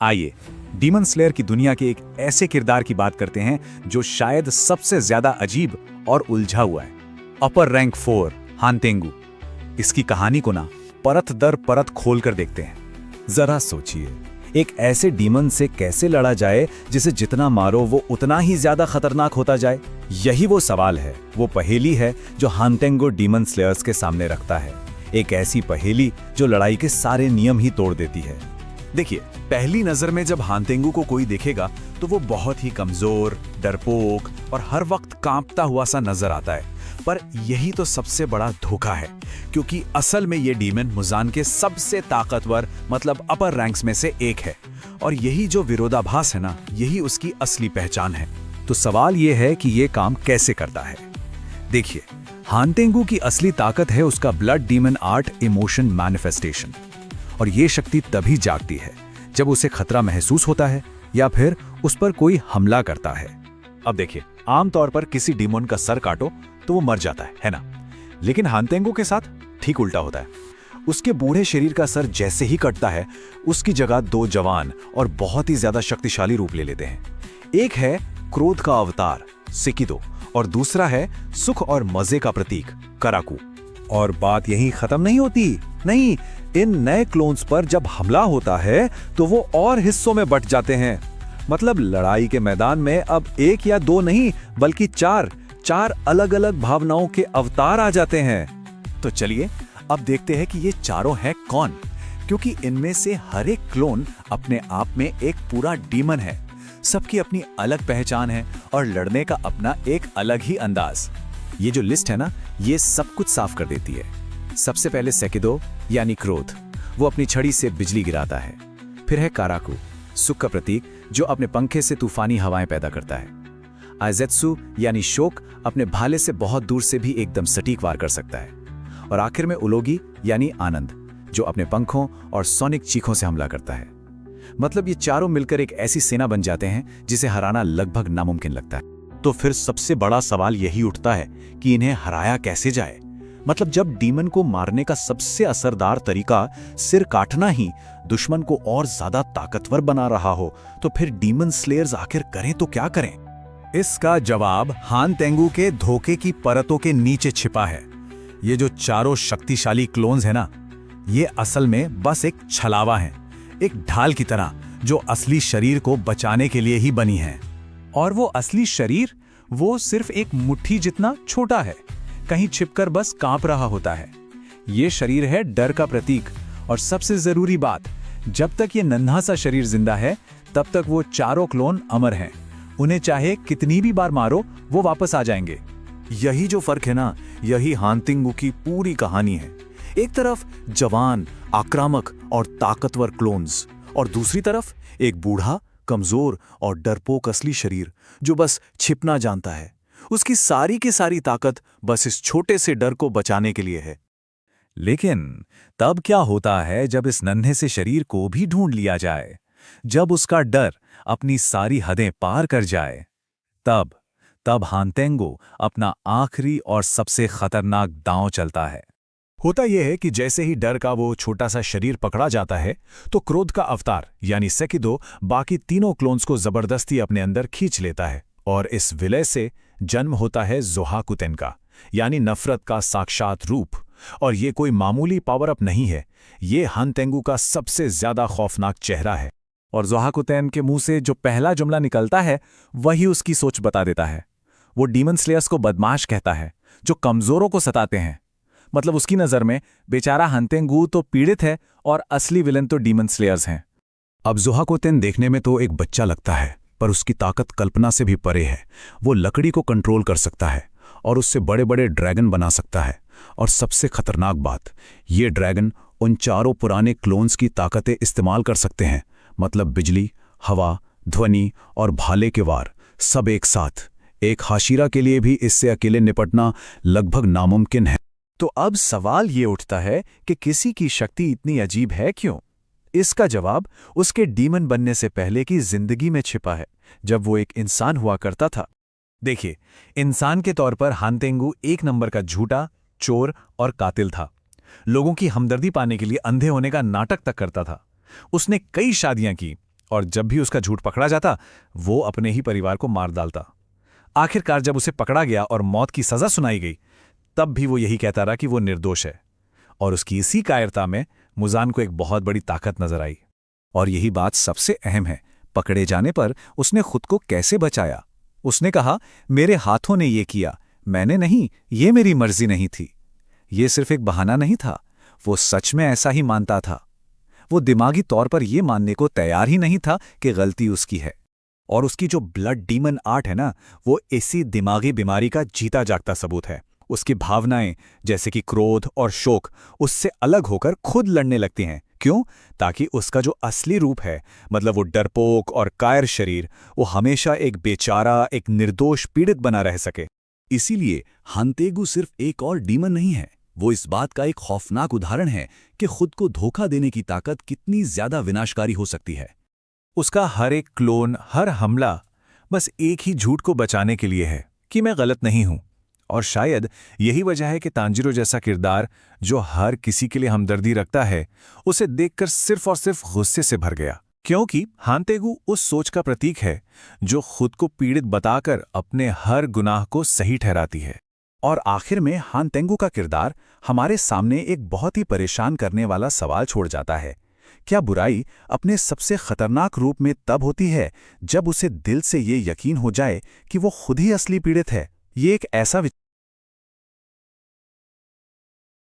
आइए demon slayer की दुनिया के एक ऐसे किरदार की बात करते हैं जो शायद सबसे ज्यादा अजीब और उलझा हुआ है। अपर रैंक 4 हानतेंगु। इसकी कहानी को ना परत दर परत खोल कर देखते हैं। जरा सोचिए, एक ऐसे डीमन से कैसे लड़ा जाए जिसे जितना मारो वो उतना ही ज्यादा खतरनाक होता जाए। यही वो सवाल है, वो पहेली है जो हानतेंगु डीमन स्लेयर्स के सामने रखता है। एक ऐसी पहेली जो लड़ाई के सारे नियम ही तोड़ देती है। देखिए, पहली नजर में जब हानतेंगु को कोई देखेगा तो वो बहुत ही कमजोर, डरपोक और हर वक्त कांपता हुआ सा नजर आता है। पर यही तो सबसे बड़ा धोखा है, क्योंकि असल में ये डीमन मुजान के सबसे ताकतवर मतलब अपर रैंक्स में से एक है। और यही जो विरोधाभास है ना, यही उसकी असली पहचान है। तो सवाल ये है कि ये काम कैसे करता है। देखिए, हानतेंगु की असली ताकत है उसका blood demon art emotion manifestation. और ये शक्ति तभी जागती है जब उसे खतरा महसूस होता है या फिर उस पर कोई हमला करता है। अब देखिए, आमतौर पर किसी डीमन का सर काटो तो वो मर जाता है ना? लेकिन हानतेंगु के साथ ठीक उल्टा होता है। उसके बूढ़े शरीर का सर जैसे ही कटता है, उसकी जगह दो जवान और बहुत ही ज्यादा शक्तिशाली रूप ले लेते हैं। एक है क्रोध का अवतार सेकिदो और दूसरा है सुख और मजे का प्रतीक कराकू। और बात यहीं खत्म नहीं होती। नहीं, इन नए क्लोन्स पर जब हमला होता है तो वो और हिस्सों में बंट जाते हैं। मतलब लड़ाई के मैदान में अब एक या दो नहीं बल्कि चार अलग अलग भावनाओं के अवतार आ जाते हैं। तो चलिए अब देखते हैं कि ये चारों हैं कौन, क्योंकि इनमें से हर एक क्लोन अपने आप में एक पूरा डीमन है। सबकी अपनी अलग पहचान है और लड़ने का अपना एक अलग ही अंदाज। ये जो लिस्ट है ना, ये सब कुछ साफ कर देती है। सबसे पहले सेकिदो यानी क्रोध, वो अपनी छड़ी से बिजली गिराता है। फिर है काराकू, सुख का प्रतीक, जो अपने पंखे से तूफानी हवाएं पैदा करता है। आइजेत्सु यानी शोक, अपने भाले से बहुत दूर से भी एकदम सटीक वार कर सकता है। और आखिर में उलोगी यानी आनंद, जो अपने पंखों और सोनिक चीखों से हमला करता है। मतलब ये चारों मिलकर एक ऐसी सेना बन जाते हैं जिसे हराना लगभग नामुमकिन लगता है। तो फिर सबसे बड़ा सवाल यही उठता है कि इन्हें हराया कैसे जाए। मतलब जब डीमन को मारने का सबसे असरदार तरीका सिर काटना ही दुश्मन को और ज्यादा ताकतवर बना रहा हो, तो फिर डीमन स्लेयर्स आखिर करें तो क्या करें? इसका जवाब हानतेंगु के धोखे की परतों के नीचे छिपा है। ये जो चारों शक्तिशाली क्लोन्स है ना, ये असल में बस एक छलावा है, एक ढाल की तरह जो असली शरीर को बचाने के लिए ही बनी है। और वो असली शरीर, वो सिर्फ एक मुट्ठी जितना छोटा है, कहीं छिपकर बस कांप रहा होता है। ये शरीर है डर का प्रतीक। और सबसे जरूरी बात, जब तक ये नन्हा सा शरीर जिंदा है तब तक वो चारों क्लोन अमर हैं। उन्हें चाहे कितनी भी बार मारो, वो वापस आ जाएंगे। यही जो फर्क है ना, यही हानतेंगु की पूरी कहानी है। एक तरफ जवान, आक्रामक और ताकतवर क्लोन्स, और दूसरी तरफ एक बूढ़ा, कमजोर और डरपोक असली शरीर जो बस छिपना जानता है। उसकी सारी की सारी ताकत बस इस छोटे से डर को बचाने के लिए है। लेकिन तब क्या होता है जब इस नन्हे से शरीर को भी ढूंढ लिया जाए, जब उसका डर अपनी सारी हदें पार कर जाए? तब हानतेंगु अपना आखिरी और सबसे खतरनाक दांव चलता है। होता यह है कि जैसे ही डर का वो छोटा सा शरीर पकड़ा जाता है, तो क्रोध का अवतार यानी सेकिदो बाकी तीनों क्लोन्स को जबरदस्ती अपने अंदर खींच लेता है। और इस विलय से जन्म होता है ज़ोहाकुटेन का, यानी नफरत का साक्षात रूप। और ये कोई मामूली पावर अप नहीं है, ये हानतेंगु का सबसे ज्यादा खौफनाक चेहरा है। और ज़ोहाकुटेन के मुंह से जो पहला जुमला निकलता है, वही उसकी सोच बता देता है। वो डीमन स्लेयर्स को बदमाश कहता है, जो कमजोरों को सताते हैं। मतलब उसकी नजर में बेचारा हानतेंगु तो पीड़ित है और असली विलन तो डीमन स्लेयर्स हैं। अब ज़ोहाकुटेन देखने में तो एक बच्चा लगता है, पर उसकी ताकत कल्पना से भी परे है। वो लकड़ी को कंट्रोल कर सकता है और उससे बड़े बड़े ड्रैगन बना सकता है। और सबसे खतरनाक बात, ये ड्रैगन उन चारों पुराने क्लोन्स की ताकतें इस्तेमाल कर सकते हैं। मतलब बिजली, हवा, ध्वनि और भाले के वार, सब एक साथ। एक हाशिरा के लिए भी इससे अकेले निपटना लगभग नामुमकिन है। तो अब सवाल ये उठता है कि किसी की शक्ति इतनी अजीब है क्यों? इसका जवाब उसके डीमन बनने से पहले की जिंदगी में छिपा है, जब वो एक इंसान हुआ करता था। देखिए, इंसान के तौर पर हानतेंगु एक नंबर का झूठा, चोर और कातिल था। लोगों की हमदर्दी पाने के लिए अंधे होने का नाटक तक करता था। उसने कई शादियां की, और जब भी उसका झूठ पकड़ा जाता वो अपने ही परिवार को मार डालता। आखिरकार जब उसे पकड़ा गया और मौत की सजा सुनाई गई, तब भी वो यही कहता रहा कि वो निर्दोष है। और उसकी इसी कायरता में मुजान को एक बहुत बड़ी ताकत नजर आई। और यही बात सबसे अहम है, पकड़े जाने पर उसने खुद को कैसे बचाया। उसने कहा, मेरे हाथों ने ये किया, मैंने नहीं, ये मेरी मर्जी नहीं थी। ये सिर्फ एक बहाना नहीं था, वो सच में ऐसा ही मानता था। वो दिमागी तौर पर यह मानने को तैयार ही नहीं था कि गलती उसकी है। और उसकी जो ब्लड डीमन आर्ट है ना, वो इसी दिमागी बीमारी का जीता जागता सबूत है। उसकी भावनाएं जैसे कि क्रोध और शोक उससे अलग होकर खुद लड़ने लगती हैं। क्यों? ताकि उसका जो असली रूप है, मतलब वो डरपोक और कायर शरीर, वो हमेशा एक बेचारा, एक निर्दोष पीड़ित बना रह सके। इसीलिए हांतेगु सिर्फ एक और डीमन नहीं है, वो इस बात का एक खौफनाक उदाहरण है कि खुद को धोखा देने की ताकत कितनी ज्यादा विनाशकारी हो सकती है। उसका हर एक क्लोन, हर हमला बस एक ही झूठ को बचाने के लिए है कि मैं गलत नहीं हूं। और शायद यही वजह है कि तांजीरो जैसा किरदार, जो हर किसी के लिए हमदर्दी रखता है, उसे देखकर सिर्फ और सिर्फ गुस्से से भर गया। क्योंकि हांतेगु उस सोच का प्रतीक है जो खुद को पीड़ित बताकर अपने हर गुनाह को सही ठहराती है। और आखिर में हांतेगु का किरदार हमारे सामने एक बहुत ही परेशान करने वाला सवाल छोड़ जाता है। क्या बुराई अपने सबसे खतरनाक रूप में तब होती है जब उसे दिल से ये यकीन हो जाए कि वो खुद ही असली पीड़ित है? ये एक ऐसा